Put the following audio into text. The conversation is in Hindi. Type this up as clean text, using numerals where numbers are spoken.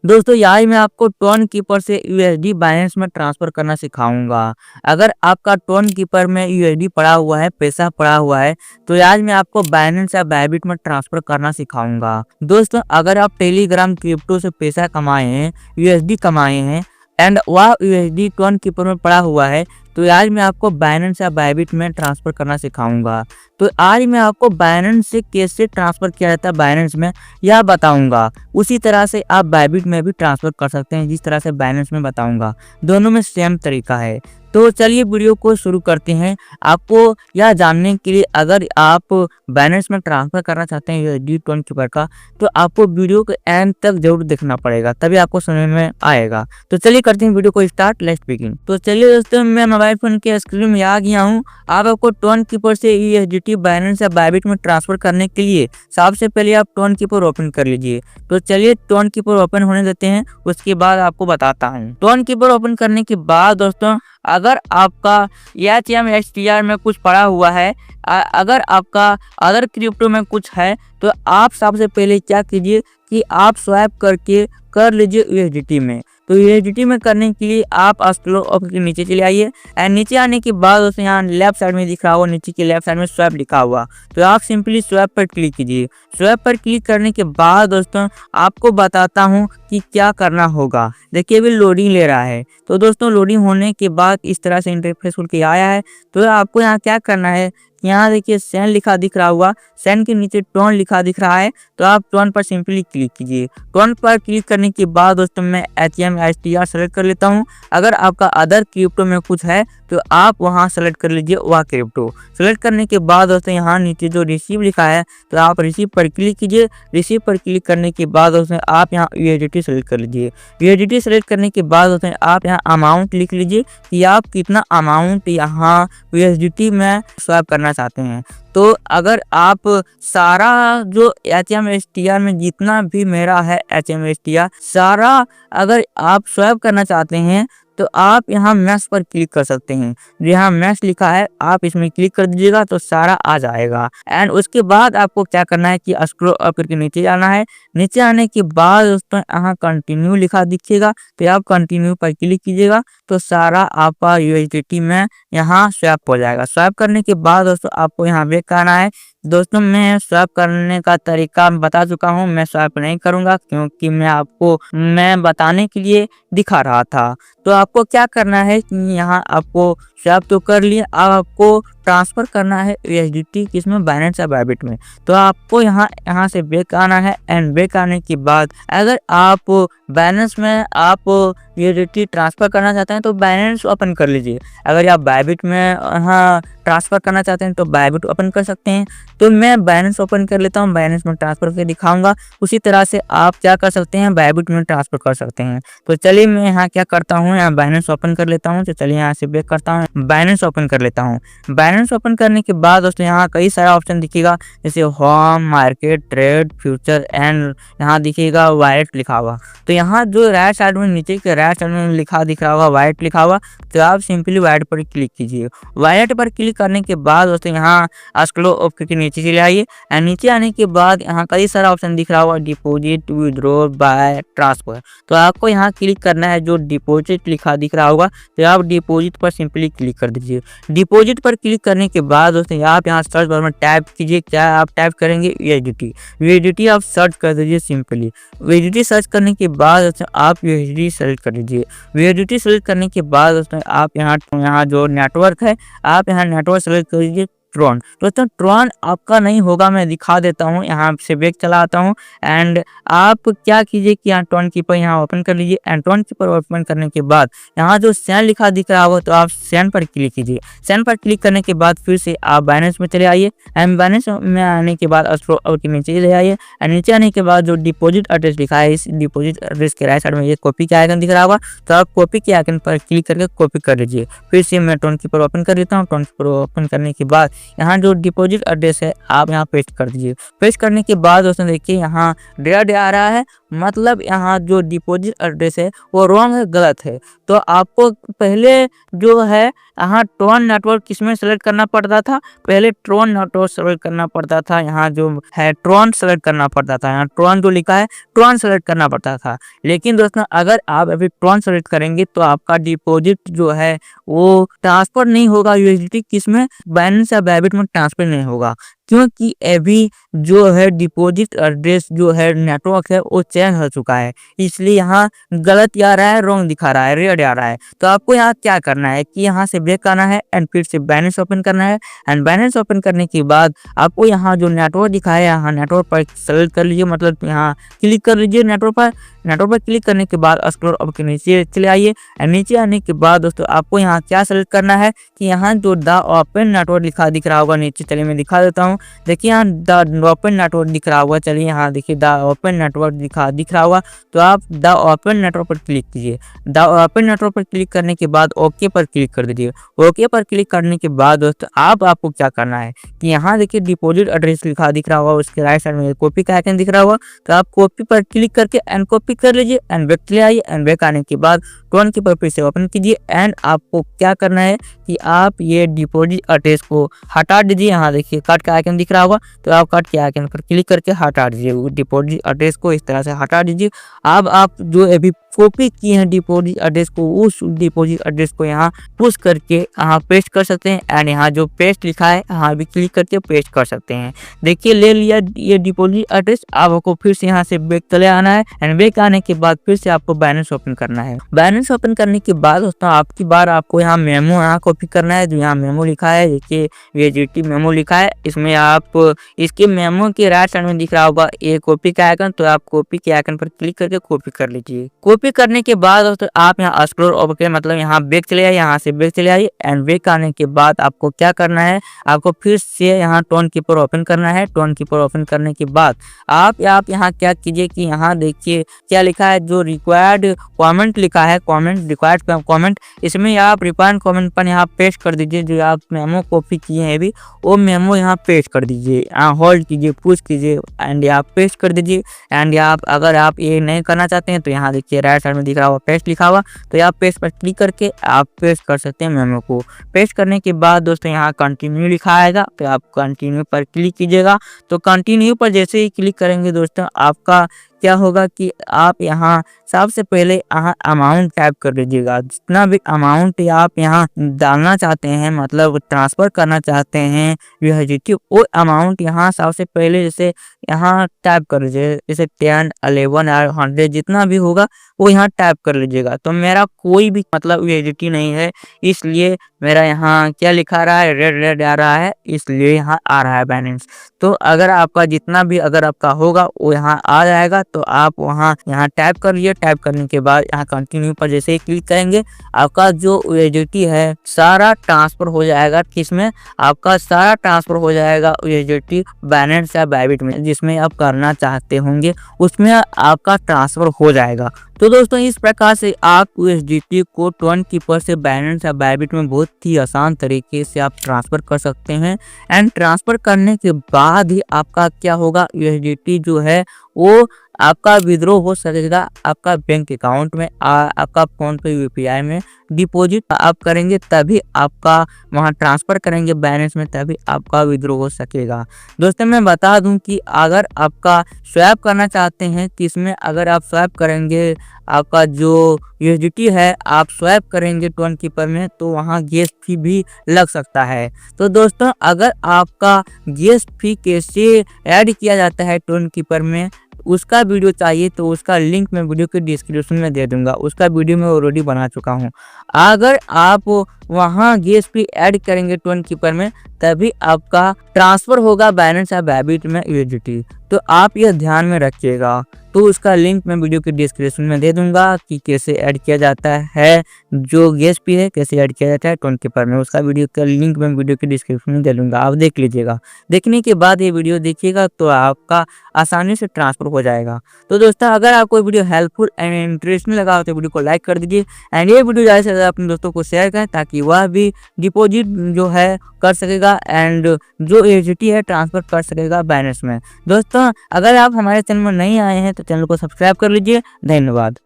दोस्तों आज मैं आपको टोन कीपर से यूएसडी बाइनेंस में ट्रांसफर करना सिखाऊंगा। अगर आपका टोन कीपर में यूएसडी पड़ा हुआ है, पैसा पड़ा हुआ है, तो आज मैं आपको बाइनेंस या बायबिट में ट्रांसफर करना सिखाऊंगा। दोस्तों अगर आप टेलीग्राम क्रिप्टो से पैसा कमाए हैं, यूएसडी कमाए हैं एंड वह यूएसडी टोन कीपर में पड़ा हुआ है, तो आज मैं आपको बाइनेंस या बायबिट में ट्रांसफर करना सिखाऊंगा। तो आज मैं आपको बाइनेंस से कैसे ट्रांसफर किया जाता है बाइनेंस में यह बताऊंगा। उसी तरह से आप बायबिट में भी ट्रांसफर कर सकते हैं, जिस तरह से बाइनेंस में बताऊंगा। दोनों में सेम तरीका है। तो चलिए वीडियो को शुरू करते हैं। आपको यह जानने के लिए अगर आप बाइनेंस में ट्रांसफर करना चाहते हैं यूएसडी टोन कीपर का, तो आपको वीडियो के एंड तक जरूर देखना पड़ेगा, तभी आपको समझ में आएगा। तो चलिए करते हैं वीडियो को स्टार्ट। Let's begin. तो चलिए दोस्तों, मैं मोबाइल फोन के स्क्रीन में आ गया हूँ। आपको टोन कीपर से यूएसडीटी बाइनेंस या बायबिट में ट्रांसफर करने के लिए सबसे पहले आप टोन कीपर ओपन कर लीजिए। तो चलिए टोन कीपर ओपन होने देते हैं, उसके बाद आपको बताता हूँ। टोन कीपर ओपन करने के बाद दोस्तों, अगर आपका HMSTR में कुछ पड़ा हुआ है, अगर आपका अदर क्रिप्टो में कुछ है, तो आप सबसे पहले क्या कीजिए कि आप स्वैप करके कर लीजिए यूएसडीटी में। तो यूएसडीटी में करने के लिए आप स्क्रॉल अप के नीचे चले आइए एंड नीचे आने के बाद दोस्तों यहाँ लेफ्ट साइड में दिख रहा होगा, नीचे के लेफ्ट साइड में स्वैप लिखा हुआ, तो आप सिंपली स्वैप पर क्लिक कीजिए। स्वैप पर क्लिक करने के बाद दोस्तों आपको बताता हूँ कि क्या करना होगा। देखिए अभी लोडिंग ले रहा है। तो दोस्तों लोडिंग होने के बाद इस तरह से इंटरफेस खुल के आया है। तो आपको यहाँ क्या करना है, यहाँ देखिए सेंड लिखा दिख रहा हुआ, सेंड के नीचे टोन लिखा दिख रहा है, तो आप टोन पर सिंपली क्लिक कीजिए। टोन पर क्लिक करने के बाद दोस्तों मैं HMSTR सेलेक्ट कर लेता हूँ। अगर आपका अदर क्रिप्टो में कुछ है तो आप वहाँ सेलेक्ट कर लीजिए वह क्रिप्टो। सेलेक्ट करने के बाद दोस्तों यहाँ नीचे जो रिसीव लिखा है, तो आप रिसीव पर क्लिक कीजिए। रिसीव पर क्लिक करने के बाद दोस्तों आप यहाँ यूएसडीटी सेलेक्ट कर लीजिए। यूएसडीटी सेलेक्ट करने के बाद दोस्तों आप यहाँ अमाउंट लिख लीजिए कि आप कितना अमाउंट यहाँ यूएसडीटी में स्वैप करना चाहते हैं। तो अगर आप सारा जो HMSTR में जितना भी मेरा है HMSTR सारा अगर आप स्वैप करना चाहते हैं, तो आप यहाँ मैक्स पर क्लिक कर सकते हैं। यहाँ मैक्स लिखा है, आप इसमें क्लिक कर दीजिएगा तो सारा आ जाएगा। एंड उसके बाद आपको क्या करना है कि स्क्रॉल अप करके नीचे जाना है। नीचे आने के बाद दोस्तों यहाँ कंटिन्यू लिखा दिखेगा, तो आप कंटिन्यू पर क्लिक कीजिएगा तो सारा आपका यूएसडीटी में यहाँ स्वैप हो जाएगा। स्वैप करने के बाद दोस्तों आपको यहाँ बैक करना है। दोस्तों मैं स्वैप करने का तरीका बता चुका हूँ, मैं स्वैप नहीं करूँगा क्योंकि मैं बताने के लिए दिखा रहा था। तो आपको क्या करना है कि यहाँ आपको स्वैप तो कर लिए, अब आपको ट्रांसफर करना है यूएसडीटी किसमें, बाइनेंस या बायबिट में। तो आपको यहाँ से बैक आना है एंड बैक आने के बाद अगर आप बाइनेंस में आप यूएसडीटी ट्रांसफर करना चाहते हैं तो बाइनेंस ओपन कर लीजिए। अगर आप बायबिट में यहाँ ट्रांसफर करना चाहते हैं तो बायबिट ओपन कर सकते हैं। तो मैं बाइनेंस ओपन कर लेता हूँ, बाइनेंस में ट्रांसफर करके दिखाऊंगा। उसी तरह से आप क्या कर सकते हैं, बायबिट में ट्रांसफर कर सकते हैं। तो चलिए मैं यहाँ क्या करता हूँ, यहाँ बाइनेंस ओपन कर लेता हूँ। तो चलिए यहाँ से बैक करता हूँ, बाइनेंस ओपन कर लेता हूँ। बाइनेंस ओपन करने के बाद दोस्तों यहाँ कई सारा ऑप्शन दिखेगा, जैसे home, market, trade, future and यहाँ दिखेगा वॉलेट लिखा हुआ। तो यहाँ जो राइट साइड में नीचे के राइट साइड में लिखा दिख रहा होगा वॉलेट लिखा हुआ, तो आप सिंपली वॉलेट पर क्लिक कीजिए। वॉलेट पर क्लिक करने के बाद दोस्तों यहाँ स्क्रॉल अप करके नीचे चले आइए एंड नीचे आने के बाद यहाँ कई सारा ऑप्शन दिख रहा होगा, डिपॉजिट, विड्रॉ, बाय, ट्रांसफर। तो आपको यहाँ क्लिक करना है, जो डिपॉजिट लिखा दिख रहा होगा तो आप डिपॉजिट पर सिंपली क्लिक कर दीजिए। डिपॉजिट पर क्लिक करने के बाद दोस्तों आप यहाँ सर्च बार में टाइप कीजिए, क्या आप टाइप करेंगे यूएसडीटी। यूएसडीटी आप सर्च कर दीजिए सिंपली। यूएसडीटी सर्च करने के बाद दोस्तों आप यूएसडीटी सेलेक्ट कर दीजिए। यूएसडीटी सेलेक्ट करने के बाद दोस्तों आप यहाँ जो नेटवर्क है, आप यहाँ नेटवर्क सेलेक्ट कर दीजिए ट्रॉन। दोस्तों ट्रॉन आपका नहीं होगा, मैं दिखा देता हूँ। यहाँ से बैक चला आता हूँ एंड आप क्या कीजिए कि यहाँ टोन कीपर यहाँ ओपन कर लीजिए एंड टोन कीपर ओपन करने के बाद यहाँ जो सेंड लिखा दिख रहा होगा, तो आप सेंड पर क्लिक कीजिए। सेंड पर क्लिक करने के बाद फिर से आप बाइनेंस में चले आइए एंड बाइनेंस में आने के बाद स्क्रॉल अप के नीचे ले आइए एंड नीचे आने के बाद जो डिपॉजिट एड्रेस लिखा है, इस डिपॉजिट एड्रेस के राइट साइड में ये कॉपी के आइकन दिख रहा होगा, तो आप कॉपी के आइकन पर क्लिक करके कॉपी कर लीजिए। फिर से मैं टोन कीपर ओपन कर लेता हूँ। टोन कीपर ओपन करने के बाद यहाँ जो डिपॉजिट एड्रेस है आप यहाँ पेस्ट कर दीजिए। पेस्ट करने के बाद दोस्तों देखिए यहाँ डेड आ रहा है, मतलब यहाँ जो डिपॉजिट एड्रेस है वो रॉन्ग है, गलत है। तो आपको पहले जो है यहाँ ट्रॉन नेटवर्क किसमें सेलेक्ट करना पड़ता था, पहले ट्रॉन नेटवर्क सेलेक्ट करना पड़ता था, यहाँ जो है ट्रॉन सेलेक्ट करना पड़ता था, यहाँ ट्रॉन जो लिखा है ट्रॉन सेलेक्ट करना पड़ता था। लेकिन दोस्तों अगर आप अभी ट्रॉन सेलेक्ट करेंगे तो आपका डिपॉजिट जो है वो ट्रांसफर नहीं होगा यूएसडीटी, किसमें, बाइनेंस या बाइबिट में ट्रांसफर नहीं होगा, क्योंकि अभी जो है डिपॉजिट एड्रेस जो है नेटवर्क है वो चेंज हो चुका है, इसलिए यहाँ गलत आ रहा है, रॉन्ग दिखा रहा है, रेड आ रहा है। तो आपको यहाँ क्या करना है कि यहाँ से बैक आना है एंड फिर से बाइनेंस ओपन करना है। एंड बाइनेंस ओपन करने के बाद आपको यहाँ जो नेटवर्क दिखा है यहाँ नेटवर्क पर सेलेक्ट कर लीजिए, मतलब यहाँ क्लिक कर लीजिए नेटवर्क पर। नेटवर्क पर क्लिक करने के बाद स्क्रॉल अप के नीचे चले आइए। नीचे आने के बाद दोस्तों आपको यहाँ क्या सेलेक्ट करना है कि यहाँ जो द ओपन नेटवर्क लिखा दिख रहा होगा नीचे, चलिए मैं दिखा देता हूँ। देखिए यहाँ द ओपन नेटवर्क दिख रहा होगा, चलिए यहाँ देखिए द ओपन नेटवर्क दिख रहा होगा, तो आप द ओपन नेटवर्क पर क्लिक कीजिए। द ओपन नेटवर्क पर क्लिक करने के बाद ओके पर क्लिक कर दीजिए। ओके पर क्लिक करने के बाद दोस्तों आपको क्या करना है कि यहाँ देखिए डिपॉजिट एड्रेस लिखा दिख रहा होगा, उसके राइट साइड में कॉपी का आइकन दिख रहा होगा, तो आप कॉपी पर क्लिक करके एंड कॉपी कर लीजिए एंड बैक ले आइए। एंड बैक आने के बाद ट्रॉन की पर फिर से ओपन कीजिए एंड आपको क्या करना है कि आप ये डिपॉजिट एड्रेस को हटा दीजिए। यहाँ देखिए कट का आइकन दिख रहा होगा, तो आप कट के आइकन पर क्लिक करके हटा दीजिए डिपॉजिट एड्रेस को, इस तरह से हटा दीजिए। अब आप जो अभी कॉपी किए हैं डिपॉजिट एड्रेस को, उस डिपॉजिट एड्रेस को यहाँ पुश करके यहाँ पेस्ट कर सकते हैं एंड यहाँ जो पेस्ट लिखा है यहाँ भी क्लिक करके पेस्ट कर सकते हैं। देखिए ले लिया ये डिपॉजिट एड्रेस। आपको फिर से यहाँ से बैक चले आना है एंड बैक आने के बाद फिर से आपको बाइनेंस ओपन करना है। बाइनेंस ओपन करने के बाद दोस्तों आपकी बार आपको यहाँ मेमो यहाँ कॉपी करना है, जो यहाँ मेमो लिखा है, देखिए यूएसडीटी मेमो लिखा है, इसमें आप इसके मेमो के राइट साइड में दिख रहा होगा ये कॉपी का आइकन, तो आप कॉपी के आइकन पर क्लिक करके कॉपी कर लीजिए। कॉपी करने के बाद दोस्तों आप यहाँ स्क्रॉल ओवर के मतलब यहाँ बैक चले आइए, यहाँ से बैक चले आइए एंड बैक आने के बाद आपको क्या करना है, आपको फिर से यहाँ टोन कीपर ओपन करना है। टोन कीपर ओपन करने के बाद आप यहाँ क्या कीजिए कि यहाँ देखिए क्या लिखा है, जो रिक्वायर्ड कमेंट लिखा है, कमेंट रिक्वायर्ड कमेंट, इसमें आप रिक्वायर्ड कमेंट पर यहाँ पेस्ट कर दीजिए। जो आप मेमो कॉपी किए हैं अभी वो मेमो यहाँ पेस्ट कर दीजिए, यहाँ होल्ड कीजिए, पुश कीजिए एंड यहाँ पेस्ट कर दीजिए। एंड आप अगर आप ये नहीं करना चाहते हैं तो यहाँ देखिए राइट साइड में दिख रहा हुआ पेस्ट लिखा हुआ, तो यहाँ पेस्ट पर क्लिक करके आप पेस्ट कर सकते हैं मेमो को। पेस्ट करने के बाद दोस्तों यहाँ कंटिन्यू लिखा आएगा, तो आप कंटिन्यू पर क्लिक कीजिएगा। तो कंटिन्यू पर जैसे ही क्लिक करेंगे दोस्तों आपका क्या होगा कि आप यहाँ सबसे पहले यहाँ अमाउंट टाइप कर लीजिएगा। जितना भी अमाउंट आप यहाँ डालना चाहते हैं, मतलब ट्रांसफ़र करना चाहते हैं यूएसडीटी, वो अमाउंट यहाँ सबसे पहले जैसे यहाँ टाइप कर लीजिए, जैसे 10, 11 और 100 जितना भी होगा वो यहाँ टाइप कर लीजिएगा। तो मेरा कोई भी मतलब यूएसडीटी नहीं है, इसलिए मेरा यहाँ क्या लिखा रहा है, रेड आ रहा है, इसलिए यहाँ आ रहा है बैलेंस। तो अगर आपका जितना भी अगर आपका होगा वो यहाँ आ जाएगा, तो आप वहाँ यहाँ टाइप कर लीजिए। टाइप करने के बाद यहाँ कंटिन्यू पर जैसे ही क्लिक करेंगे आपका जो यूएसडीटी है सारा ट्रांसफर हो जाएगा। किसमें, आपका सारा ट्रांसफर हो जाएगा यूएसडीटी बाइनेंस या बाइबिट में, जिसमें आप करना चाहते होंगे उसमें आपका ट्रांसफर हो जाएगा। तो दोस्तों इस प्रकार से आप यूएसडीटी को टोन कीपर से बाइनेंस या बाइबिट में बहुत ही आसान तरीके से आप ट्रांसफर कर सकते हैं। एंड ट्रांसफर करने के बाद ही आपका क्या होगा, यूएसडीटी जो है वो आपका विड्रॉ हो सकेगा आपका बैंक अकाउंट में। आपका फोन पे यूपीआई में डिपॉजिट आप करेंगे तभी आपका वहां ट्रांसफर करेंगे बाइनेंस में, तभी आपका विड्रॉ हो सकेगा। दोस्तों मैं बता दूं कि अगर आपका स्वैप करना चाहते हैं, किसमें अगर आप स्वैप करेंगे आपका जो यूएसडीटी है आप स्वैप करेंगे टोन कीपर में, तो वहाँ गैस फी भी लग सकता है। तो दोस्तों अगर आपका गैस फी कैसे ऐड किया जाता है टोन कीपर में उसका वीडियो चाहिए तो उसका लिंक मैं वीडियो के डिस्क्रिप्शन में दे दूंगा, उसका वीडियो मैं ऑलरेडी बना चुका हूं। अगर आप वहां गैस फी ऐड करेंगे टोन कीपर में तभी आपका ट्रांसफर होगा बाइनेंस या बाइबिट में यूएसडीटी। तो आप यह ध्यान में रखिएगा। तो उसका लिंक मैं वीडियो के डिस्क्रिप्शन में दे दूंगा कि कैसे ऐड किया जाता है, जो गैस फी है कैसे ऐड किया जाता है टोन कीपर में। उसका वीडियो का लिंक मैं वीडियो के डिस्क्रिप्शन में दे दूंगा, आप देख लीजिएगा। देखने के बाद ये वीडियो देखिएगा तो आपका आसानी से ट्रांसफर हो जाएगा। तो दोस्तों अगर आपको वीडियो हेल्पफुल एंड इंटरेस्टिंग लगा हो तो वीडियो को लाइक कर दीजिए एंड ये वीडियो ज़्यादा से ज़्यादा अपने दोस्तों को शेयर करें ताकि वह भी डिपॉजिट जो है कर सकेगा एंड जो यूएसडीटी है ट्रांसफर कर सकेगा बाइनेंस में। दोस्तों अगर आप हमारे चैनल में नहीं आए हैं तो चैनल को सब्सक्राइब कर लीजिए। धन्यवाद।